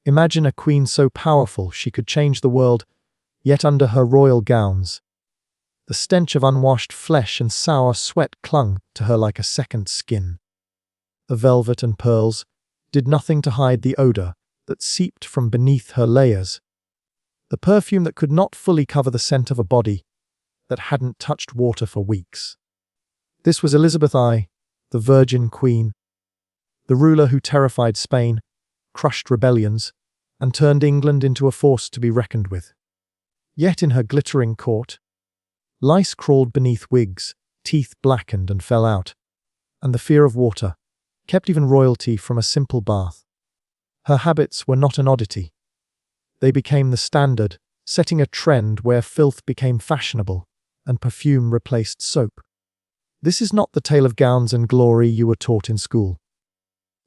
Imagine a queen so powerful she could change the world, yet under her royal gowns, the stench of unwashed flesh and sour sweat clung to her like a second skin. The velvet and pearls did nothing to hide the odor that seeped from beneath her layers, the perfume that could not fully cover the scent of a body that hadn't touched water for weeks. This was Elizabeth I, the Virgin Queen, the ruler who terrified Spain, crushed rebellions, and turned England into a force to be reckoned with. Yet in her glittering court, lice crawled beneath wigs, teeth blackened and fell out, and the fear of water kept even royalty from a simple bath. Her habits were not an oddity. They became the standard, setting a trend where filth became fashionable and perfume replaced soap. This is not the tale of gowns and glory you were taught in school.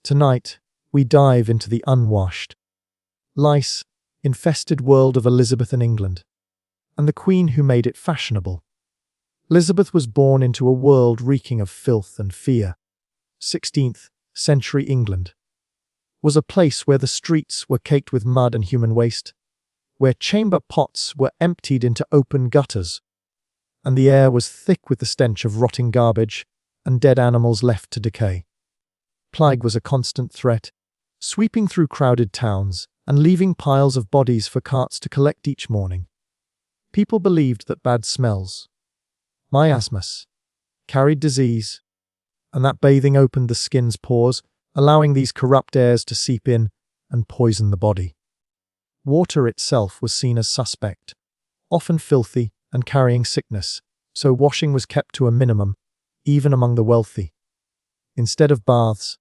Tonight, we dive into the unwashed, lice-infested world of Elizabeth in England, and the queen who made it fashionable. Elizabeth was born into a world reeking of filth and fear. 16th century England was a place where the streets were caked with mud and human waste, where chamber pots were emptied into open gutters, and the air was thick with the stench of rotting garbage and dead animals left to decay. Plague was a constant threat, sweeping through crowded towns and leaving piles of bodies for carts to collect each morning. People believed that bad smells, miasmas, carried disease, and that bathing opened the skin's pores, allowing these corrupt airs to seep in and poison the body. Water itself was seen as suspect, often filthy and carrying sickness, so washing was kept to a minimum, even among the wealthy. Instead of baths,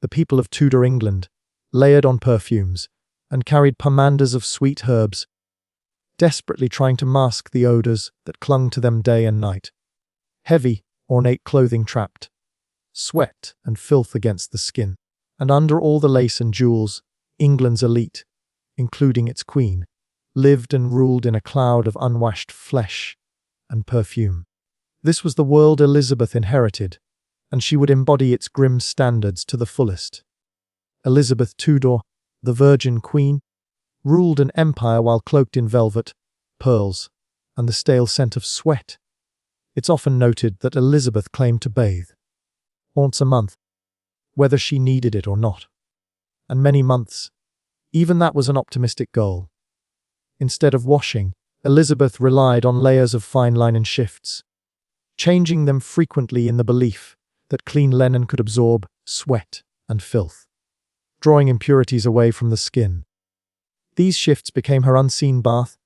the people of Tudor England layered on perfumes and carried pomanders of sweet herbs, desperately trying to mask the odors that clung to them day and night. Heavy, ornate clothing trapped sweat and filth against the skin, and under all the lace and jewels, England's elite, including its queen, lived and ruled in a cloud of unwashed flesh and perfume. This was the world Elizabeth inherited, and she would embody its grim standards to the fullest. Elizabeth Tudor, the Virgin Queen, ruled an empire while cloaked in velvet, pearls, and the stale scent of sweat. It's often noted that Elizabeth claimed to bathe once a month, whether she needed it or not. And many months, even that was an optimistic goal. Instead of washing, Elizabeth relied on layers of fine linen shifts, changing them frequently in the belief that clean linen could absorb sweat and filth, drawing impurities away from the skin. These shifts became her unseen bath,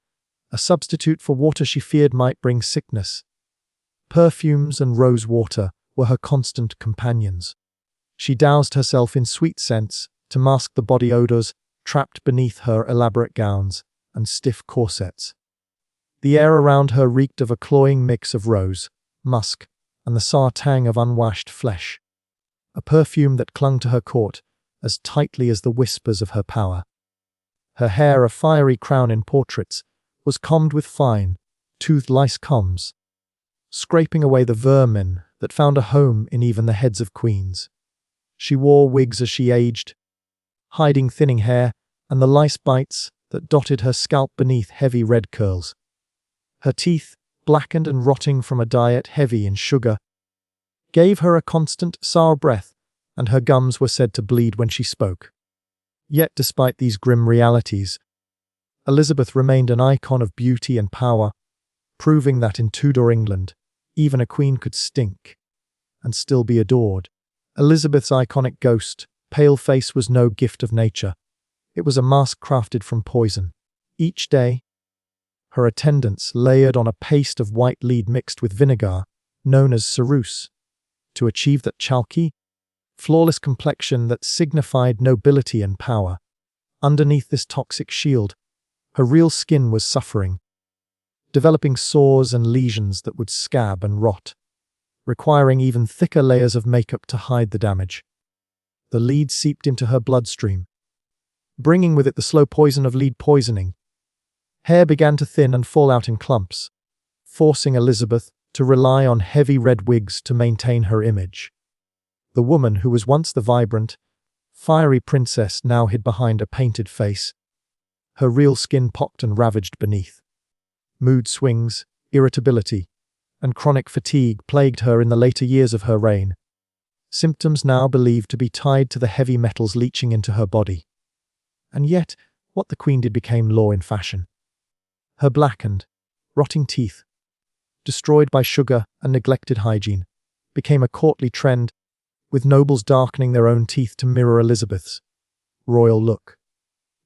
a substitute for water she feared might bring sickness. Perfumes and rose water were her constant companions. She doused herself in sweet scents to mask the body odors trapped beneath her elaborate gowns and stiff corsets. The air around her reeked of a cloying mix of rose, musk, and the sour tang of unwashed flesh, a perfume that clung to her court as tightly as the whispers of her power. Her hair, a fiery crown in portraits, was combed with fine, toothed lice combs, scraping away the vermin that found a home in even the heads of queens. She wore wigs as she aged, hiding thinning hair and the lice bites that dotted her scalp beneath heavy red curls. Her teeth, blackened and rotting from a diet heavy in sugar, gave her a constant sour breath, and her gums were said to bleed when she spoke. Yet despite these grim realities, Elizabeth remained an icon of beauty and power, proving that in Tudor England, even a queen could stink and still be adored. Elizabeth's iconic ghost, pale face, was no gift of nature. It was a mask crafted from poison. Each day, her attendants layered on a paste of white lead mixed with vinegar, known as ceruse, to achieve that chalky, flawless complexion that signified nobility and power. Underneath this toxic shield, her real skin was suffering, developing sores and lesions that would scab and rot, requiring even thicker layers of makeup to hide the damage. The lead seeped into her bloodstream, bringing with it the slow poison of lead poisoning. Hair began to thin and fall out in clumps, forcing Elizabeth to rely on heavy red wigs to maintain her image. The woman who was once the vibrant, fiery princess now hid behind a painted face, her real skin pocked and ravaged beneath. Mood swings, irritability, and chronic fatigue plagued her in the later years of her reign, symptoms now believed to be tied to the heavy metals leaching into her body. And yet, what the queen did became law in fashion. Her blackened, rotting teeth, destroyed by sugar and neglected hygiene, became a courtly trend, with nobles darkening their own teeth to mirror Elizabeth's royal look.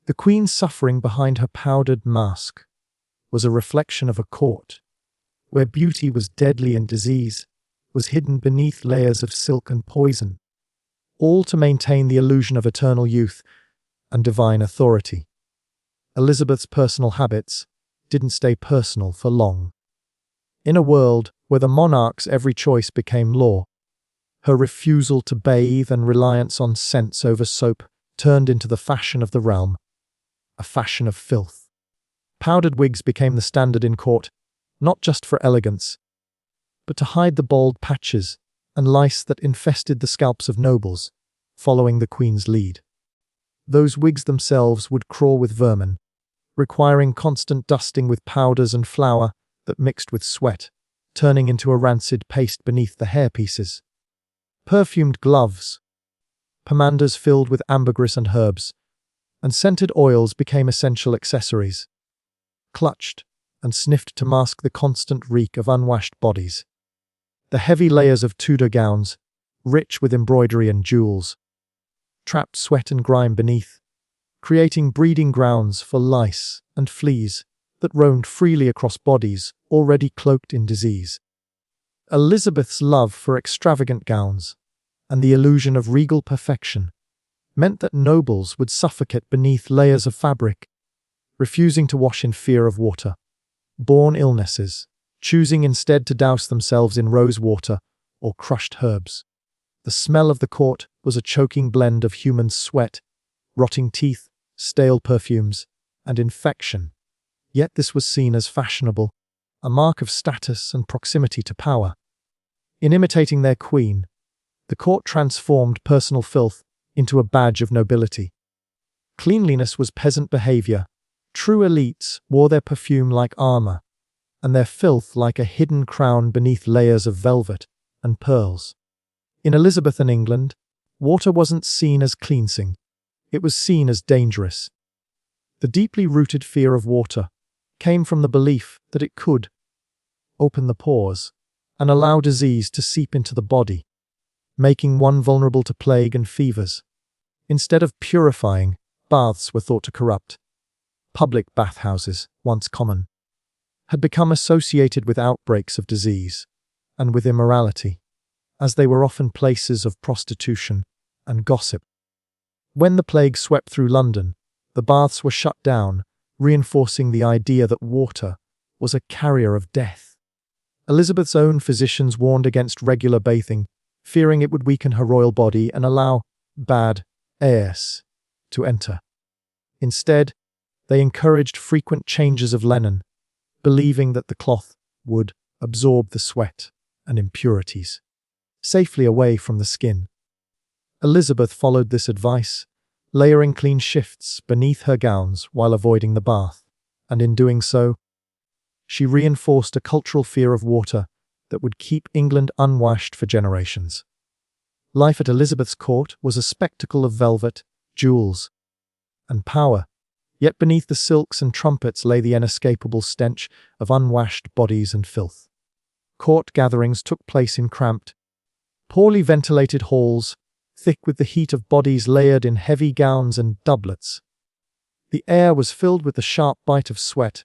The queen's suffering behind her powdered mask was a reflection of a court where beauty was deadly and disease was hidden beneath layers of silk and poison, all to maintain the illusion of eternal youth and divine authority. Elizabeth's personal habits didn't stay personal for long. In a world where the monarch's every choice became law, her refusal to bathe and reliance on scents over soap turned into the fashion of the realm, a fashion of filth. Powdered wigs became the standard in court, not just for elegance, but to hide the bald patches and lice that infested the scalps of nobles, following the queen's lead. Those wigs themselves would crawl with vermin, requiring constant dusting with powders and flour that mixed with sweat, turning into a rancid paste beneath the hairpieces. Perfumed gloves, pomanders filled with ambergris and herbs, and scented oils became essential accessories, clutched and sniffed to mask the constant reek of unwashed bodies. The heavy layers of Tudor gowns, rich with embroidery and jewels, trapped sweat and grime beneath, creating breeding grounds for lice and fleas that roamed freely across bodies already cloaked in disease. Elizabeth's love for extravagant gowns and the illusion of regal perfection meant that nobles would suffocate beneath layers of fabric, refusing to wash in fear of water-borne illnesses, choosing instead to douse themselves in rose water or crushed herbs. The smell of the court was a choking blend of human sweat, rotting teeth, stale perfumes, and infection. Yet this was seen as fashionable, a mark of status and proximity to power. In imitating their queen, the court transformed personal filth into a badge of nobility. Cleanliness was peasant behavior. True elites wore their perfume like armor, and their filth like a hidden crown beneath layers of velvet and pearls. In Elizabethan England, water wasn't seen as cleansing. It was seen as dangerous. The deeply rooted fear of water came from the belief that it could open the pores and allow disease to seep into the body, making one vulnerable to plague and fevers. Instead of purifying, baths were thought to corrupt. Public bathhouses, once common, had become associated with outbreaks of disease and with immorality, as they were often places of prostitution and gossip. When the plague swept through London, the baths were shut down, reinforcing the idea that water was a carrier of death. Elizabeth's own physicians warned against regular bathing, fearing it would weaken her royal body and allow bad airs to enter. Instead, they encouraged frequent changes of linen, believing that the cloth would absorb the sweat and impurities safely away from the skin. Elizabeth followed this advice, layering clean shifts beneath her gowns while avoiding the bath, and in doing so, she reinforced a cultural fear of water that would keep England unwashed for generations. Life at Elizabeth's court was a spectacle of velvet, jewels, and power, yet beneath the silks and trumpets lay the inescapable stench of unwashed bodies and filth. Court gatherings took place in cramped, poorly ventilated halls, thick with the heat of bodies layered in heavy gowns and doublets. The air was filled with the sharp bite of sweat,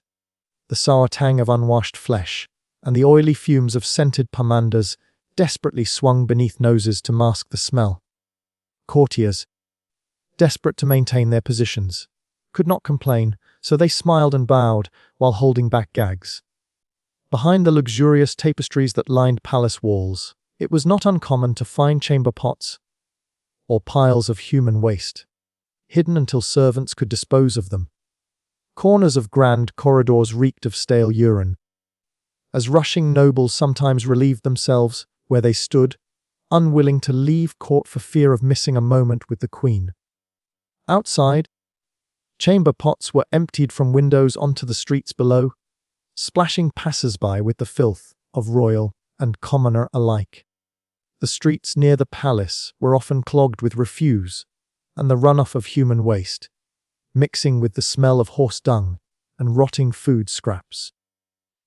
the sour tang of unwashed flesh, and the oily fumes of scented pomanders desperately swung beneath noses to mask the smell. Courtiers, desperate to maintain their positions, could not complain, so they smiled and bowed while holding back gags. Behind the luxurious tapestries that lined palace walls, it was not uncommon to find chamber pots or piles of human waste, hidden until servants could dispose of them. Corners of grand corridors reeked of stale urine, as rushing nobles sometimes relieved themselves where they stood, unwilling to leave court for fear of missing a moment with the queen. Outside, chamber pots were emptied from windows onto the streets below, splashing passers-by with the filth of royal and commoner alike. The streets near the palace were often clogged with refuse and the runoff of human waste, mixing with the smell of horse dung and rotting food scraps.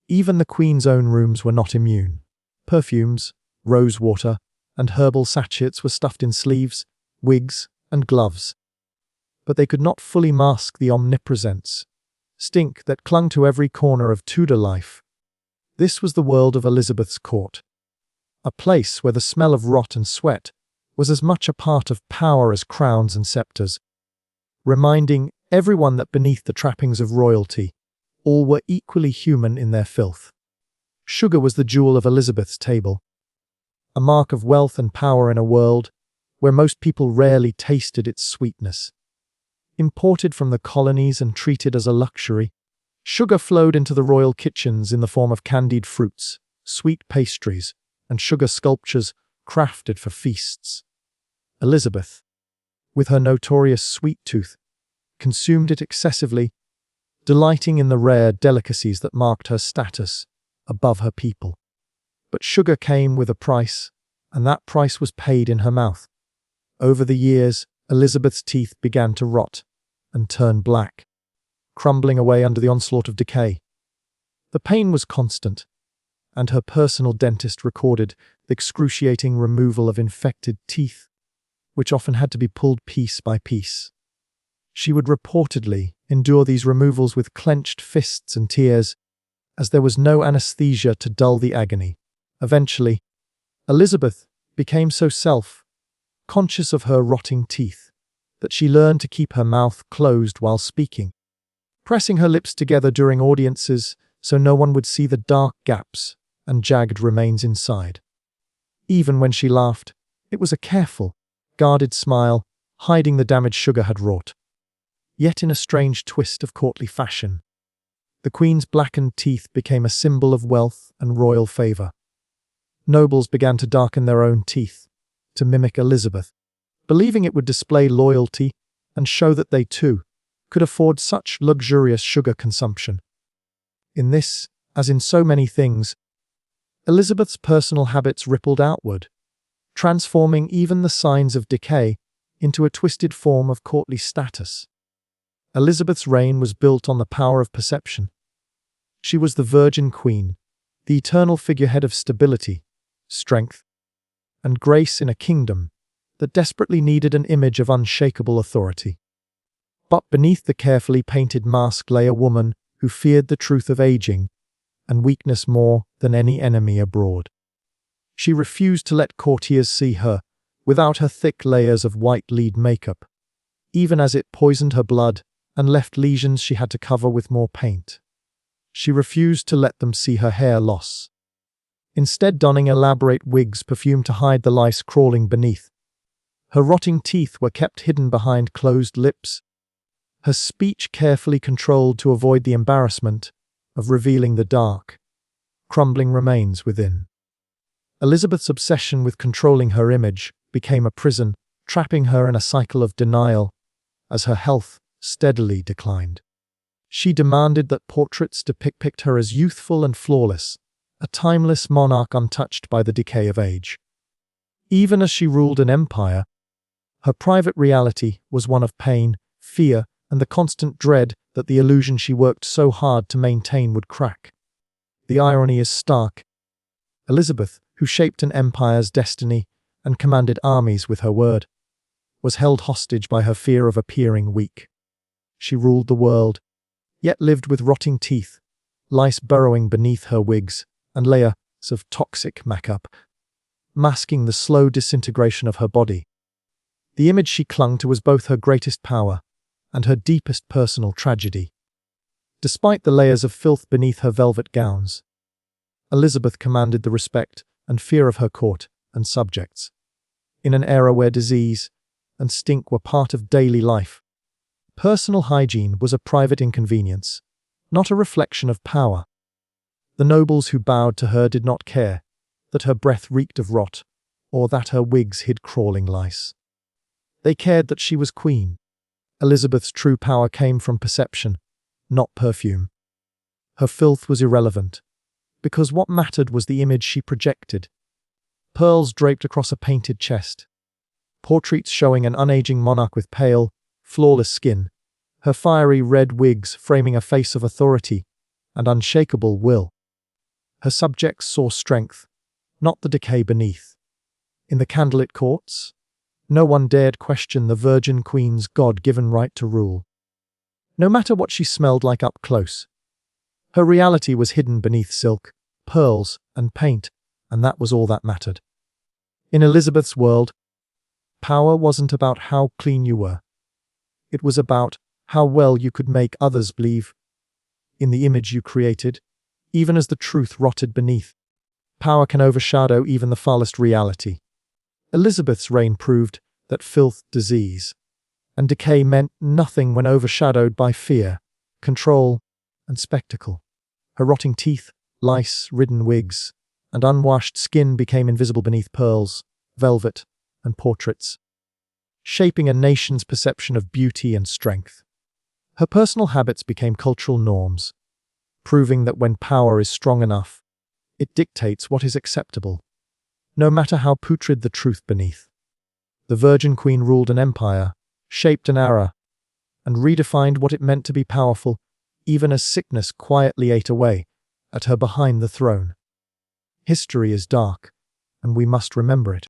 Even the Queen's own rooms were not immune. Perfumes, rose water, and herbal sachets were stuffed in sleeves, wigs, and gloves. But they could not fully mask the omnipresence, stink that clung to every corner of Tudor life. This was the world of Elizabeth's court, a place where the smell of rot and sweat was as much a part of power as crowns and scepters, reminding everyone that beneath the trappings of royalty, all were equally human in their filth. Sugar was the jewel of Elizabeth's table, a mark of wealth and power in a world where most people rarely tasted its sweetness. Imported from the colonies and treated as a luxury, sugar flowed into the royal kitchens in the form of candied fruits, sweet pastries, and sugar sculptures crafted for feasts. Elizabeth, with her notorious sweet tooth, consumed it excessively, delighting in the rare delicacies that marked her status above her people. But sugar came with a price, and that price was paid in her mouth. Over the years, Elizabeth's teeth began to rot and turn black, crumbling away under the onslaught of decay. The pain was constant, and her personal dentist recorded the excruciating removal of infected teeth, which often had to be pulled piece by piece. She would reportedly endure these removals with clenched fists and tears, as there was no anesthesia to dull the agony. Eventually, Elizabeth became so self-conscious of her rotting teeth that she learned to keep her mouth closed while speaking, pressing her lips together during audiences so no one would see the dark gaps and jagged remains inside. Even when she laughed, it was a careful, guarded smile, hiding the damage sugar had wrought. Yet in a strange twist of courtly fashion, the Queen's blackened teeth became a symbol of wealth and royal favour. Nobles began to darken their own teeth to mimic Elizabeth, believing it would display loyalty and show that they, too, could afford such luxurious sugar consumption. In this, as in so many things, Elizabeth's personal habits rippled outward, transforming even the signs of decay into a twisted form of courtly status. Elizabeth's reign was built on the power of perception. She was the Virgin Queen, the eternal figurehead of stability, strength, and grace in a kingdom that desperately needed an image of unshakable authority. But beneath the carefully painted mask lay a woman who feared the truth of aging and weakness more than any enemy abroad. She refused to let courtiers see her without her thick layers of white lead makeup, even as it poisoned her blood and left lesions she had to cover with more paint. She refused to let them see her hair loss, instead donning elaborate wigs perfumed to hide the lice crawling beneath. Her rotting teeth were kept hidden behind closed lips, her speech carefully controlled to avoid the embarrassment of revealing the dark, crumbling remains within. Elizabeth's obsession with controlling her image became a prison, trapping her in a cycle of denial as her health steadily declined. She demanded that portraits depict her as youthful and flawless, a timeless monarch untouched by the decay of age. Even as she ruled an empire, her private reality was one of pain, fear, and the constant dread that the illusion she worked so hard to maintain would crack. The irony is stark. Elizabeth, who shaped an empire's destiny and commanded armies with her word, was held hostage by her fear of appearing weak. She ruled the world, yet lived with rotting teeth, lice burrowing beneath her wigs, and layers of toxic makeup, masking the slow disintegration of her body. The image she clung to was both her greatest power and her deepest personal tragedy. Despite the layers of filth beneath her velvet gowns, Elizabeth commanded the respect and fear of her court and subjects. In an era where disease and stink were part of daily life, personal hygiene was a private inconvenience, not a reflection of power. The nobles who bowed to her did not care that her breath reeked of rot or that her wigs hid crawling lice. They cared that she was queen, Elizabeth's true power came from perception, not perfume. Her filth was irrelevant, because what mattered was the image she projected. Pearls draped across a painted chest, portraits showing an unaging monarch with pale, flawless skin, her fiery red wigs framing a face of authority and unshakable will. Her subjects saw strength, not the decay beneath. In the candlelit courts, no one dared question the Virgin Queen's God-given right to rule. No matter what she smelled like up close, her reality was hidden beneath silk, pearls, and paint, and that was all that mattered. In Elizabeth's world, power wasn't about how clean you were. It was about how well you could make others believe in the image you created, even as the truth rotted beneath. Power can overshadow even the foulest reality. Elizabeth's reign proved that filth, disease, and decay meant nothing when overshadowed by fear, control, and spectacle. Her rotting teeth, lice-ridden wigs, and unwashed skin became invisible beneath pearls, velvet, and portraits, shaping a nation's perception of beauty and strength. Her personal habits became cultural norms, proving that when power is strong enough, it dictates what is acceptable, no matter how putrid the truth beneath. The Virgin Queen ruled an empire, shaped an era, and redefined what it meant to be powerful, even as sickness quietly ate away at her behind the throne. History is dark, and we must remember it.